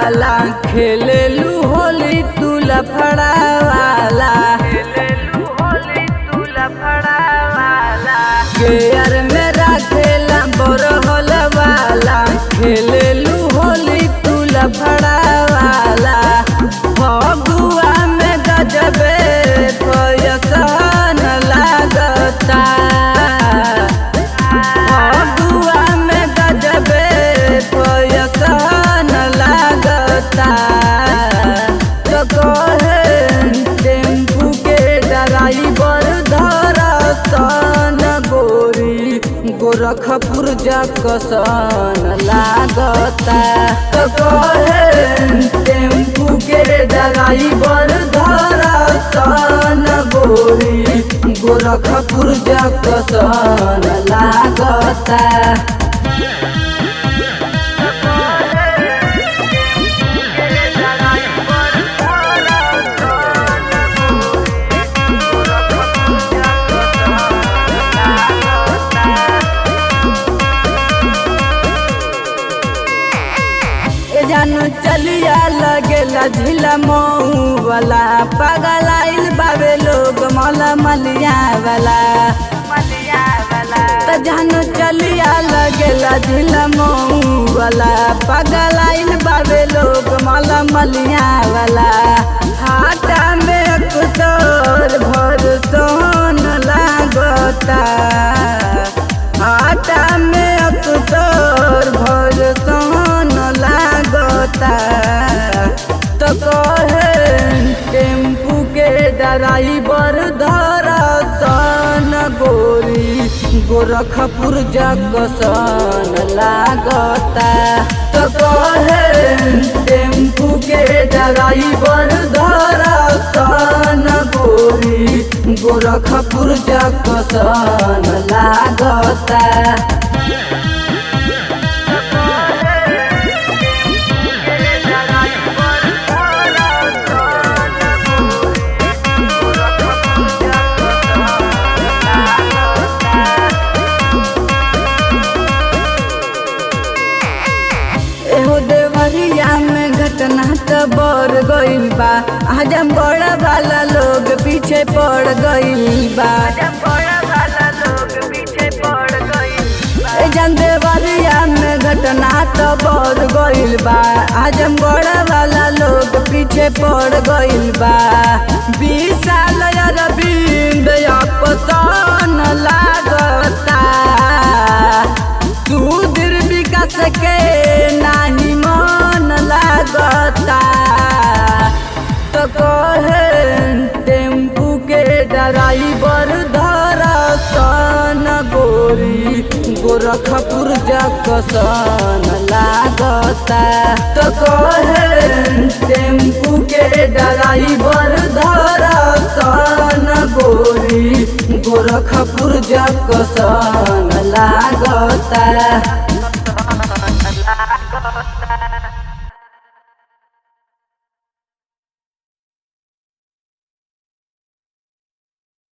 वाला खेलेलू होली तू लफड़ा वाला गेयर में रखेला बरहल वाला खेलेलू होली तू लफड़ा वाला फगुआ में गजबे फयसन लागता फगुआ में गजबे फयसन लागता तो कहे टेम्पू के ड्राइवर धरसन गोरी गोरखपुर जंक्शन लागता तो कहे टेम्पू के ड्राइवर धरसन गोरी गोरखपुर जंक्शन लागता। जानू चलिया लगेला झिला मऊ वाला पगलाइल बाबे लोग मौला मलिया वाला तो जानू चलिया लगेला झिला मऊ वाला पगलाइल बाबे लोग मौला मलिया वाला हाटा में अक्सर भर सोन लागता हाटा में अक्सर भर सोन लागता तो कहे टेम्पू के ड्राइवर धरसन गोरी गोरखपुर जंक्शन लागता तो कहे टेम्पू के ड्राइवर धरसन गोरी गोरखपुर जंक्शन लागता। देवरिया में घटना तो बढ़ गइल बा आजम बड़ा वाला लोग पीछे पड़ गइल बा जन देवरिया में घटना तो बढ़ गइल बा आजम बड़ा वाला लोग पीछे पड़ गइल बा 20 साल अरविंद अपसन लागता सुधीर विकास के नाही मन लागता तो कहे टेम्पू के ड्राइवर धरसन गोरी गोरखपुर जंक्शन लागता तो कहे टेम्पू के ड्राइवर धरसन गोरी गोरखपुर जंक्शन लागता।